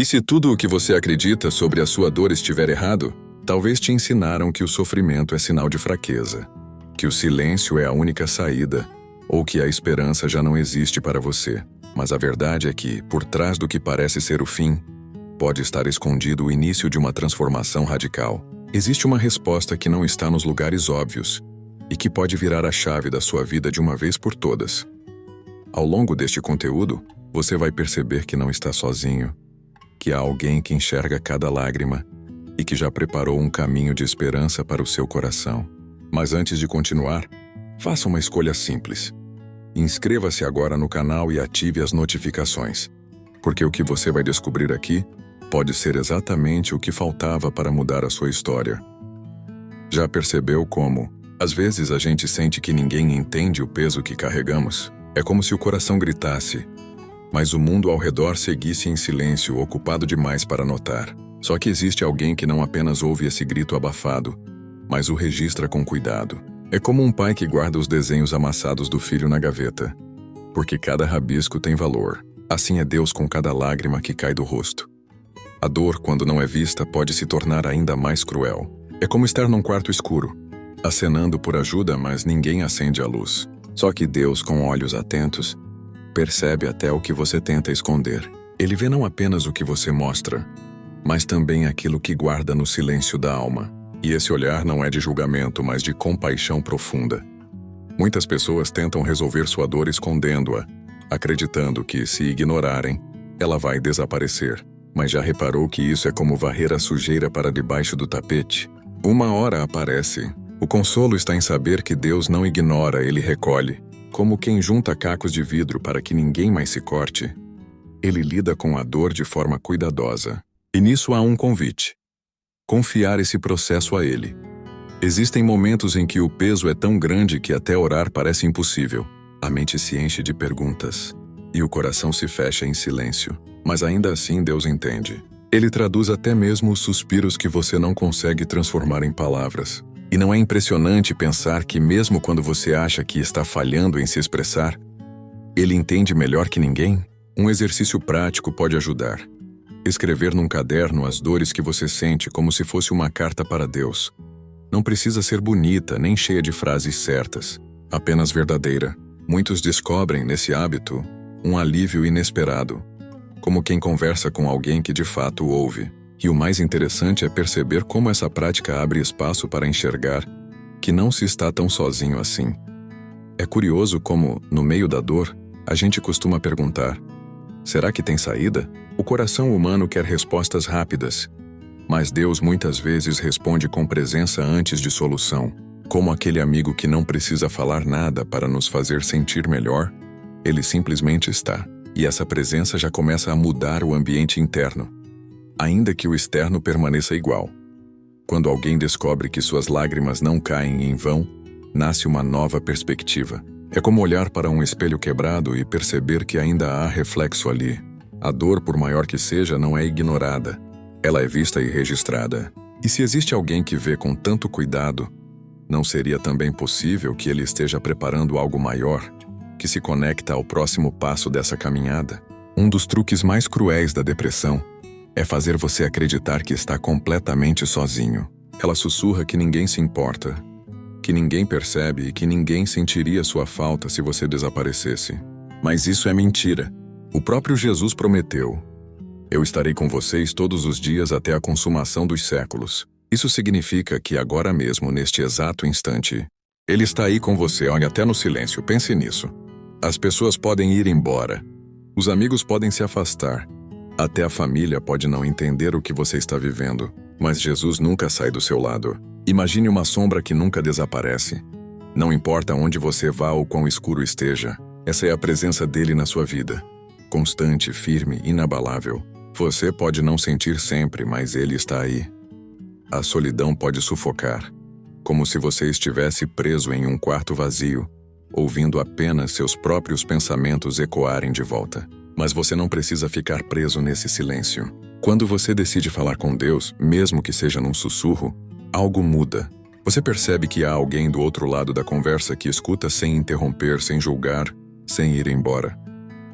E se tudo o que você acredita sobre a sua dor estiver errado, talvez te ensinaram que o sofrimento é sinal de fraqueza, que o silêncio é a única saída, ou que a esperança já não existe para você. Mas a verdade é que, por trás do que parece ser o fim, pode estar escondido o início de uma transformação radical. Existe uma resposta que não está nos lugares óbvios e que pode virar a chave da sua vida de uma vez por todas. Ao longo deste conteúdo, você vai perceber que não está sozinho, que há alguém que enxerga cada lágrima e que já preparou um caminho de esperança para o seu coração. Mas antes de continuar, faça uma escolha simples. Inscreva-se agora no canal e ative as notificações, porque o que você vai descobrir aqui pode ser exatamente o que faltava para mudar a sua história. Já percebeu como, às vezes, a gente sente que ninguém entende o peso que carregamos? É como se o coração gritasse, mas o mundo ao redor seguisse em silêncio, ocupado demais para notar. Só que existe alguém que não apenas ouve esse grito abafado, mas o registra com cuidado. É como um pai que guarda os desenhos amassados do filho na gaveta, porque cada rabisco tem valor. Assim é Deus com cada lágrima que cai do rosto. A dor, quando não é vista, pode se tornar ainda mais cruel. É como estar num quarto escuro, acenando por ajuda, mas ninguém acende a luz. Só que Deus, com olhos atentos, percebe até o que você tenta esconder. Ele vê não apenas o que você mostra, mas também aquilo que guarda no silêncio da alma. E esse olhar não é de julgamento, mas de compaixão profunda. Muitas pessoas tentam resolver sua dor escondendo-a, acreditando que, se ignorarem, ela vai desaparecer. Mas já reparou que isso é como varrer a sujeira para debaixo do tapete? Uma hora aparece. O consolo está em saber que Deus não ignora, ele recolhe. Como quem junta cacos de vidro para que ninguém mais se corte, ele lida com a dor de forma cuidadosa. E nisso há um convite: confiar esse processo a ele. Existem momentos em que o peso é tão grande que até orar parece impossível. A mente se enche de perguntas e o coração se fecha em silêncio. Mas ainda assim Deus entende. Ele traduz até mesmo os suspiros que você não consegue transformar em palavras. E não é impressionante pensar que mesmo quando você acha que está falhando em se expressar, ele entende melhor que ninguém? Um exercício prático pode ajudar. Escrever num caderno as dores que você sente como se fosse uma carta para Deus. Não precisa ser bonita nem cheia de frases certas, apenas verdadeira. Muitos descobrem nesse hábito um alívio inesperado, como quem conversa com alguém que de fato ouve. E o mais interessante é perceber como essa prática abre espaço para enxergar que não se está tão sozinho assim. É curioso como, no meio da dor, a gente costuma perguntar: será que tem saída? O coração humano quer respostas rápidas, mas Deus muitas vezes responde com presença antes de solução. Como aquele amigo que não precisa falar nada para nos fazer sentir melhor, ele simplesmente está. E essa presença já começa a mudar o ambiente interno, ainda que o externo permaneça igual. Quando alguém descobre que suas lágrimas não caem em vão, nasce uma nova perspectiva. É como olhar para um espelho quebrado e perceber que ainda há reflexo ali. A dor, por maior que seja, não é ignorada. Ela é vista e registrada. E se existe alguém que vê com tanto cuidado, não seria também possível que ele esteja preparando algo maior, que se conecta ao próximo passo dessa caminhada? Um dos truques mais cruéis da depressão é fazer você acreditar que está completamente sozinho. Ela sussurra que ninguém se importa, que ninguém percebe e que ninguém sentiria sua falta se você desaparecesse. Mas isso é mentira. O próprio Jesus prometeu: eu estarei com vocês todos os dias até a consumação dos séculos. Isso significa que agora mesmo, neste exato instante, Ele está aí com você. Olhe até no silêncio, pense nisso. As pessoas podem ir embora, os amigos podem se afastar, até a família pode não entender o que você está vivendo, mas Jesus nunca sai do seu lado. Imagine uma sombra que nunca desaparece. Não importa onde você vá ou quão escuro esteja, essa é a presença dele na sua vida. Constante, firme, inabalável. Você pode não sentir sempre, mas ele está aí. A solidão pode sufocar, como se você estivesse preso em um quarto vazio, ouvindo apenas seus próprios pensamentos ecoarem de volta. Mas você não precisa ficar preso nesse silêncio. Quando você decide falar com Deus, mesmo que seja num sussurro, algo muda. Você percebe que há alguém do outro lado da conversa que escuta sem interromper, sem julgar, sem ir embora.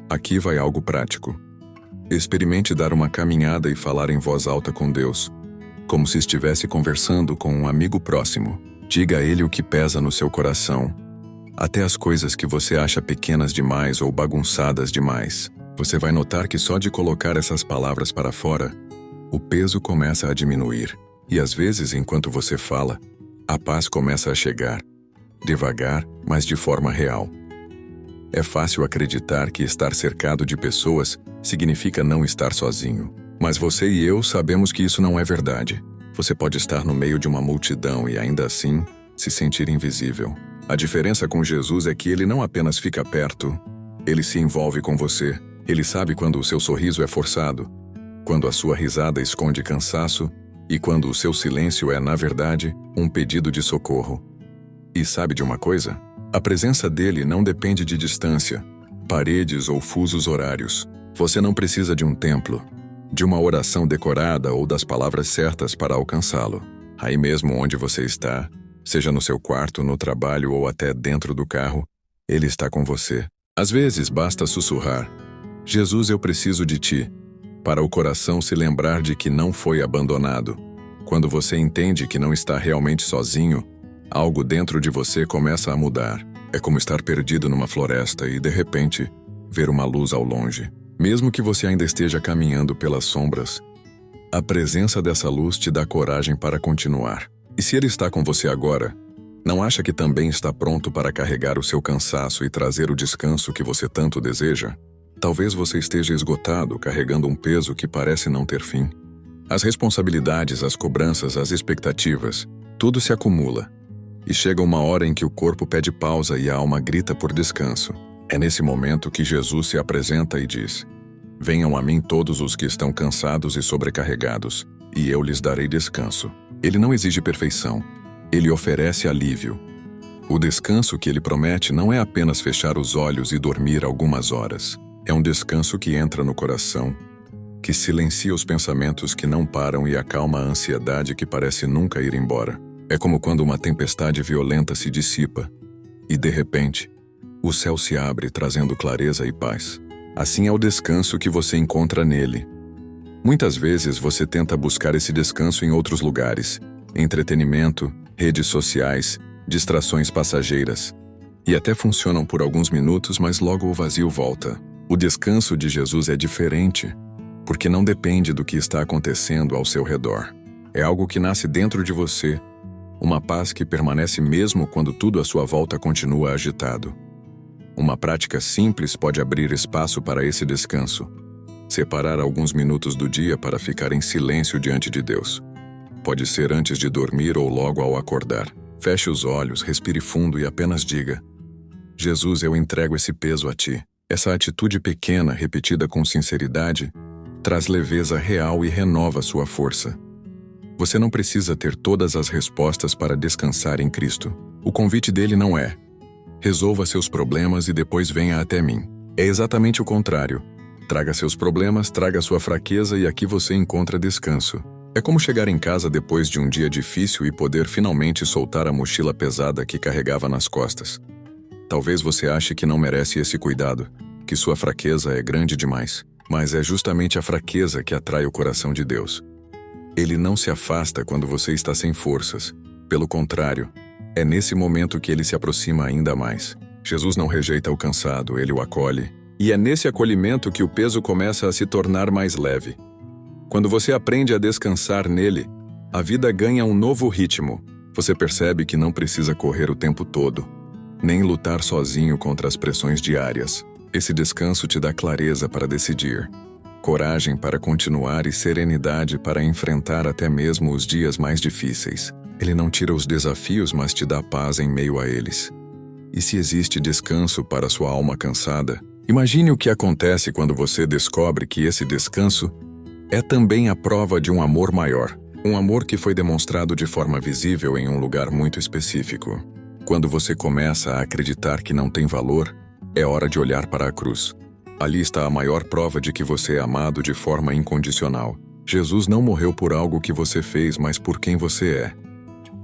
Aqui vai algo prático. Experimente dar uma caminhada e falar em voz alta com Deus, como se estivesse conversando com um amigo próximo. Diga a Ele o que pesa no seu coração, até as coisas que você acha pequenas demais ou bagunçadas demais. Você vai notar que só de colocar essas palavras para fora, o peso começa a diminuir. E às vezes, enquanto você fala, a paz começa a chegar, devagar, mas de forma real. É fácil acreditar que estar cercado de pessoas significa não estar sozinho. Mas você e eu sabemos que isso não é verdade. Você pode estar no meio de uma multidão e ainda assim se sentir invisível. A diferença com Jesus é que ele não apenas fica perto, ele se envolve com você. Ele sabe quando o seu sorriso é forçado, quando a sua risada esconde cansaço e quando o seu silêncio é, na verdade, um pedido de socorro. E sabe de uma coisa? A presença dele não depende de distância, paredes ou fusos horários. Você não precisa de um templo, de uma oração decorada ou das palavras certas para alcançá-lo. Aí mesmo onde você está, seja no seu quarto, no trabalho ou até dentro do carro, ele está com você. Às vezes basta sussurrar: Jesus, eu preciso de ti, para o coração se lembrar de que não foi abandonado. Quando você entende que não está realmente sozinho, algo dentro de você começa a mudar. É como estar perdido numa floresta e, de repente, ver uma luz ao longe. Mesmo que você ainda esteja caminhando pelas sombras, a presença dessa luz te dá coragem para continuar. E se ele está com você agora, não acha que também está pronto para carregar o seu cansaço e trazer o descanso que você tanto deseja? Talvez você esteja esgotado, carregando um peso que parece não ter fim. As responsabilidades, as cobranças, as expectativas, tudo se acumula. E chega uma hora em que o corpo pede pausa e a alma grita por descanso. É nesse momento que Jesus se apresenta e diz: Venham a mim todos os que estão cansados e sobrecarregados, e eu lhes darei descanso. Ele não exige perfeição, ele oferece alívio. O descanso que ele promete não é apenas fechar os olhos e dormir algumas horas. É um descanso que entra no coração, que silencia os pensamentos que não param e acalma a ansiedade que parece nunca ir embora. É como quando uma tempestade violenta se dissipa e, de repente, o céu se abre trazendo clareza e paz. Assim é o descanso que você encontra nele. Muitas vezes você tenta buscar esse descanso em outros lugares: entretenimento, redes sociais, distrações passageiras. E até funcionam por alguns minutos, mas logo o vazio volta. O descanso de Jesus é diferente, porque não depende do que está acontecendo ao seu redor. É algo que nasce dentro de você, uma paz que permanece mesmo quando tudo à sua volta continua agitado. Uma prática simples pode abrir espaço para esse descanso. Separar alguns minutos do dia para ficar em silêncio diante de Deus. Pode ser antes de dormir ou logo ao acordar. Feche os olhos, respire fundo e apenas diga: Jesus, eu entrego esse peso a ti. Essa atitude pequena, repetida com sinceridade, traz leveza real e renova sua força. Você não precisa ter todas as respostas para descansar em Cristo. O convite dele não é: resolva seus problemas e depois venha até mim. É exatamente o contrário. Traga seus problemas, traga sua fraqueza e aqui você encontra descanso. É como chegar em casa depois de um dia difícil e poder finalmente soltar a mochila pesada que carregava nas costas. Talvez você ache que não merece esse cuidado, que sua fraqueza é grande demais, mas é justamente a fraqueza que atrai o coração de Deus. Ele não se afasta quando você está sem forças. Pelo contrário, é nesse momento que ele se aproxima ainda mais. Jesus não rejeita o cansado, ele o acolhe. E é nesse acolhimento que o peso começa a se tornar mais leve. Quando você aprende a descansar nele, a vida ganha um novo ritmo. Você percebe que não precisa correr o tempo todo, nem lutar sozinho contra as pressões diárias. Esse descanso te dá clareza para decidir, coragem para continuar e serenidade para enfrentar até mesmo os dias mais difíceis. Ele não tira os desafios, mas te dá paz em meio a eles. E se existe descanso para sua alma cansada, imagine o que acontece quando você descobre que esse descanso é também a prova de um amor maior. Um amor que foi demonstrado de forma visível em um lugar muito específico. Quando você começa a acreditar que não tem valor, é hora de olhar para a cruz. Ali está a maior prova de que você é amado de forma incondicional. Jesus não morreu por algo que você fez, mas por quem você é.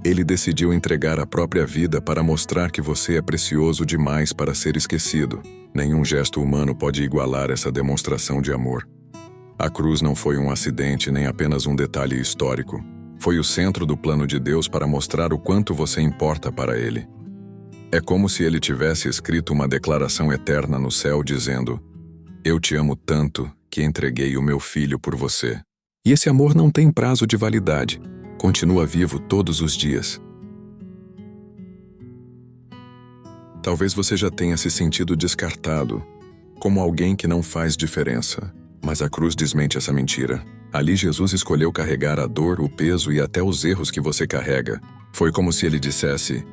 Ele decidiu entregar a própria vida para mostrar que você é precioso demais para ser esquecido. Nenhum gesto humano pode igualar essa demonstração de amor. A cruz não foi um acidente nem apenas um detalhe histórico. Foi o centro do plano de Deus para mostrar o quanto você importa para Ele. É como se Ele tivesse escrito uma declaração eterna no céu dizendo: eu te amo tanto que entreguei o meu filho por você. E esse amor não tem prazo de validade. Continua vivo todos os dias. Talvez você já tenha se sentido descartado, como alguém que não faz diferença. Mas a cruz desmente essa mentira. Ali Jesus escolheu carregar a dor, o peso e até os erros que você carrega. Foi como se Ele dissesse: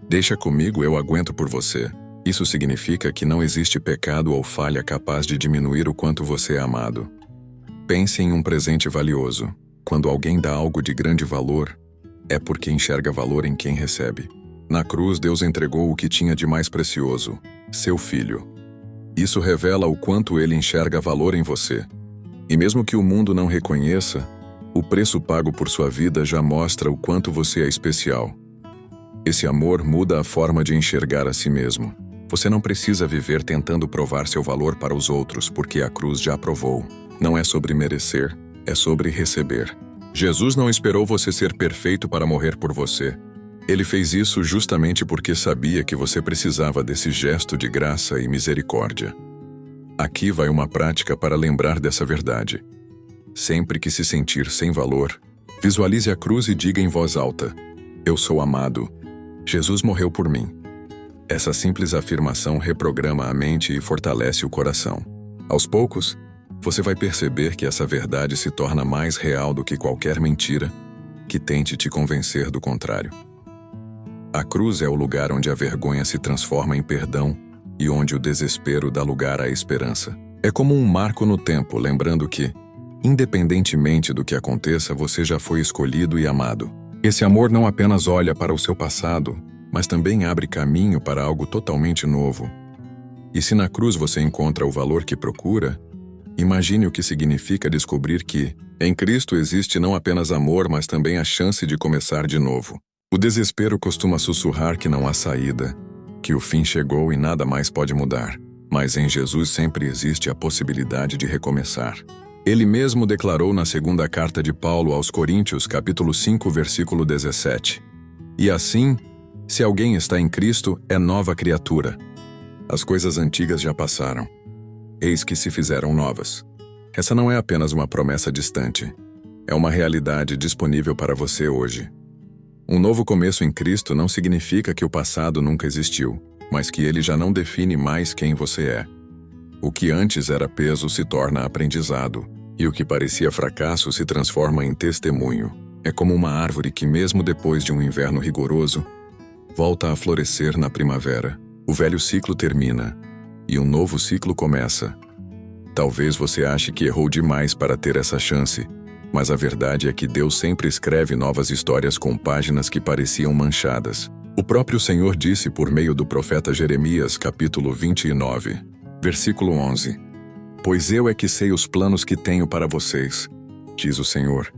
deixa comigo, eu aguento por você. Isso significa que não existe pecado ou falha capaz de diminuir o quanto você é amado. Pense em um presente valioso. Quando alguém dá algo de grande valor, é porque enxerga valor em quem recebe. Na cruz, Deus entregou o que tinha de mais precioso: seu filho. Isso revela o quanto Ele enxerga valor em você. E mesmo que o mundo não reconheça, o preço pago por sua vida já mostra o quanto você é especial. Esse amor muda a forma de enxergar a si mesmo. Você não precisa viver tentando provar seu valor para os outros, porque a cruz já provou. Não é sobre merecer, é sobre receber. Jesus não esperou você ser perfeito para morrer por você. Ele fez isso justamente porque sabia que você precisava desse gesto de graça e misericórdia. Aqui vai uma prática para lembrar dessa verdade. Sempre que se sentir sem valor, visualize a cruz e diga em voz alta: eu sou amado. Jesus morreu por mim. Essa simples afirmação reprograma a mente e fortalece o coração. Aos poucos, você vai perceber que essa verdade se torna mais real do que qualquer mentira que tente te convencer do contrário. A cruz é o lugar onde a vergonha se transforma em perdão e onde o desespero dá lugar à esperança. É como um marco no tempo, lembrando que, independentemente do que aconteça, você já foi escolhido e amado. Esse amor não apenas olha para o seu passado, mas também abre caminho para algo totalmente novo. E se na cruz você encontra o valor que procura, imagine o que significa descobrir que, em Cristo existe não apenas amor, mas também a chance de começar de novo. O desespero costuma sussurrar que não há saída, que o fim chegou e nada mais pode mudar. Mas em Jesus sempre existe a possibilidade de recomeçar. Ele mesmo declarou na segunda carta de Paulo aos Coríntios, capítulo 5, versículo 17. E assim, se alguém está em Cristo, é nova criatura. As coisas antigas já passaram. Eis que se fizeram novas. Essa não é apenas uma promessa distante. É uma realidade disponível para você hoje. Um novo começo em Cristo não significa que o passado nunca existiu, mas que ele já não define mais quem você é. O que antes era peso se torna aprendizado, e o que parecia fracasso se transforma em testemunho. É como uma árvore que, mesmo depois de um inverno rigoroso, volta a florescer na primavera. O velho ciclo termina, e um novo ciclo começa. Talvez você ache que errou demais para ter essa chance, mas a verdade é que Deus sempre escreve novas histórias com páginas que pareciam manchadas. O próprio Senhor disse por meio do profeta Jeremias, capítulo 29, versículo 11: pois eu é que sei os planos que tenho para vocês, diz o Senhor.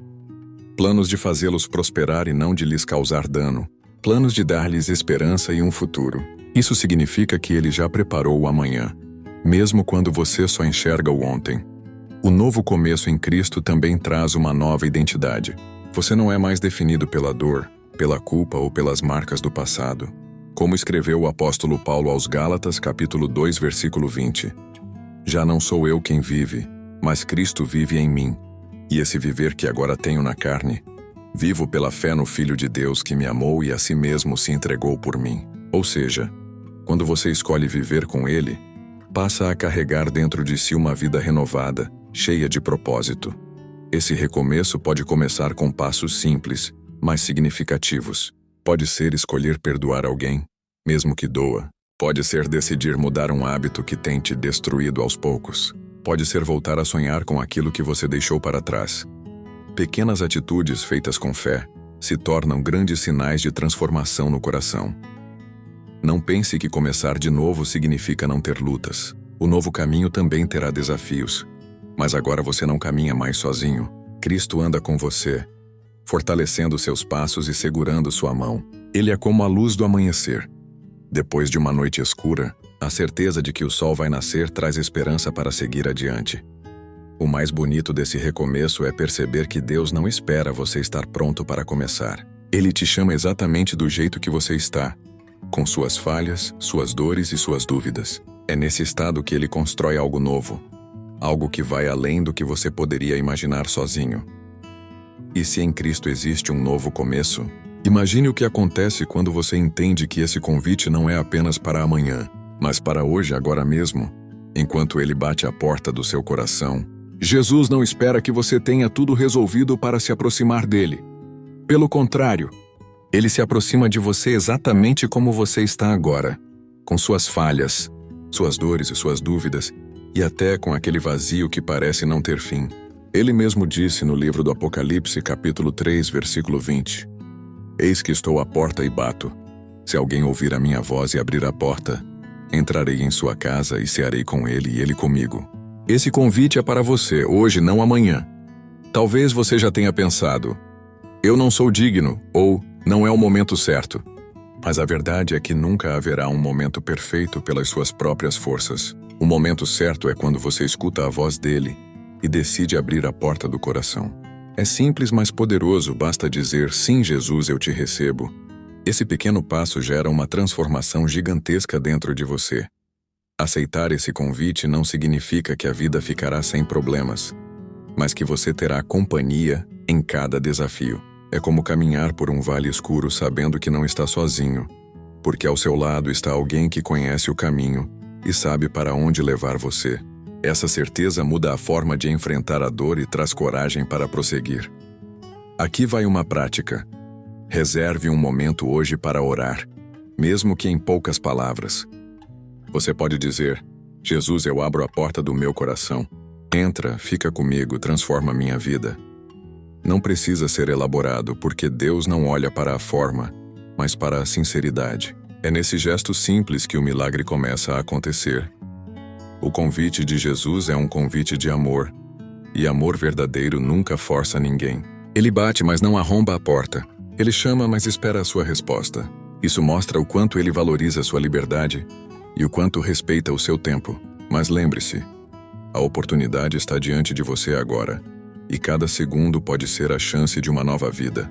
Planos de fazê-los prosperar e não de lhes causar dano. Planos de dar-lhes esperança e um futuro. Isso significa que Ele já preparou o amanhã, mesmo quando você só enxerga o ontem. O novo começo em Cristo também traz uma nova identidade. Você não é mais definido pela dor, pela culpa ou pelas marcas do passado. Como escreveu o apóstolo Paulo aos Gálatas, capítulo 2, versículo 20. Já não sou eu quem vive, mas Cristo vive em mim. E esse viver que agora tenho na carne, vivo pela fé no Filho de Deus que me amou e a si mesmo se entregou por mim. Ou seja, quando você escolhe viver com Ele, passa a carregar dentro de si uma vida renovada, cheia de propósito. Esse recomeço pode começar com passos simples, mas significativos. Pode ser escolher perdoar alguém, mesmo que doa. Pode ser decidir mudar um hábito que tem te destruído aos poucos. Pode ser voltar a sonhar com aquilo que você deixou para trás. Pequenas atitudes feitas com fé se tornam grandes sinais de transformação no coração. Não pense que começar de novo significa não ter lutas. O novo caminho também terá desafios. Mas agora você não caminha mais sozinho. Cristo anda com você, fortalecendo seus passos e segurando sua mão. Ele é como a luz do amanhecer. Depois de uma noite escura, a certeza de que o sol vai nascer traz esperança para seguir adiante. O mais bonito desse recomeço é perceber que Deus não espera você estar pronto para começar. Ele te chama exatamente do jeito que você está, com suas falhas, suas dores e suas dúvidas. É nesse estado que Ele constrói algo novo, algo que vai além do que você poderia imaginar sozinho. E se em Cristo existe um novo começo, imagine o que acontece quando você entende que esse convite não é apenas para amanhã, mas para hoje, agora mesmo, enquanto Ele bate à porta do seu coração. Jesus não espera que você tenha tudo resolvido para se aproximar dele. Pelo contrário, Ele se aproxima de você exatamente como você está agora, com suas falhas, suas dores e suas dúvidas, e até com aquele vazio que parece não ter fim. Ele mesmo disse no livro do Apocalipse, capítulo 3, versículo 20: Eis que estou à porta e bato. Se alguém ouvir a minha voz e abrir a porta, entrarei em sua casa e cearei com ele e ele comigo. Esse convite é para você, hoje, não amanhã. Talvez você já tenha pensado, eu não sou digno, ou não é o momento certo. Mas a verdade é que nunca haverá um momento perfeito pelas suas próprias forças. O momento certo é quando você escuta a voz dele e decide abrir a porta do coração. É simples, mas poderoso, basta dizer, sim, Jesus, eu te recebo. Esse pequeno passo gera uma transformação gigantesca dentro de você. Aceitar esse convite não significa que a vida ficará sem problemas, mas que você terá companhia em cada desafio. É como caminhar por um vale escuro sabendo que não está sozinho, porque ao seu lado está alguém que conhece o caminho e sabe para onde levar você. Essa certeza muda a forma de enfrentar a dor e traz coragem para prosseguir. Aqui vai uma prática. Reserve um momento hoje para orar, mesmo que em poucas palavras. Você pode dizer, Jesus, eu abro a porta do meu coração. Entra, fica comigo, transforma minha vida. Não precisa ser elaborado, porque Deus não olha para a forma, mas para a sinceridade. É nesse gesto simples que o milagre começa a acontecer. O convite de Jesus é um convite de amor, e amor verdadeiro nunca força ninguém. Ele bate, mas não arromba a porta. Ele chama, mas espera a sua resposta. Isso mostra o quanto ele valoriza sua liberdade e o quanto respeita o seu tempo. Mas lembre-se, a oportunidade está diante de você agora, e cada segundo pode ser a chance de uma nova vida.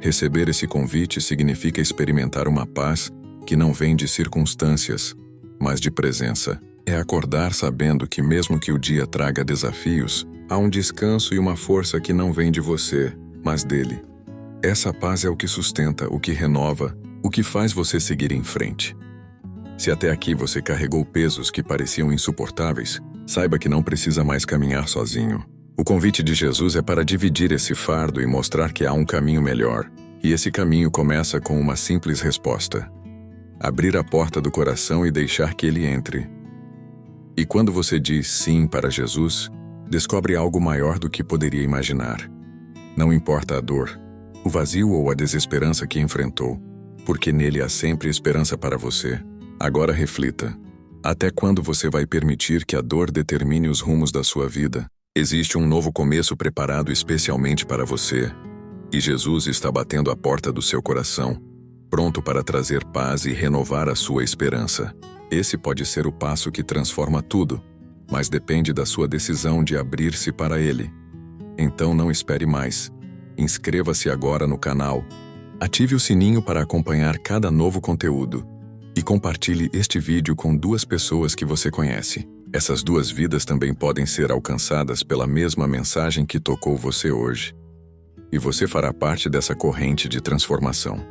Receber esse convite significa experimentar uma paz que não vem de circunstâncias, mas de presença. É acordar sabendo que mesmo que o dia traga desafios, há um descanso e uma força que não vem de você, mas dele. Essa paz é o que sustenta, o que renova, o que faz você seguir em frente. Se até aqui você carregou pesos que pareciam insuportáveis, saiba que não precisa mais caminhar sozinho. O convite de Jesus é para dividir esse fardo e mostrar que há um caminho melhor. E esse caminho começa com uma simples resposta: abrir a porta do coração e deixar que ele entre. E quando você diz sim para Jesus, descobre algo maior do que poderia imaginar. Não importa a dor, o vazio ou a desesperança que enfrentou, porque nele há sempre esperança para você. Agora reflita. Até quando você vai permitir que a dor determine os rumos da sua vida? Existe um novo começo preparado especialmente para você, e Jesus está batendo a porta do seu coração, pronto para trazer paz e renovar a sua esperança. Esse pode ser o passo que transforma tudo, mas depende da sua decisão de abrir-se para ele. Então não espere mais. Inscreva-se agora no canal, ative o sininho para acompanhar cada novo conteúdo e compartilhe este vídeo com 2 pessoas que você conhece. Essas 2 vidas também podem ser alcançadas pela mesma mensagem que tocou você hoje. E você fará parte dessa corrente de transformação.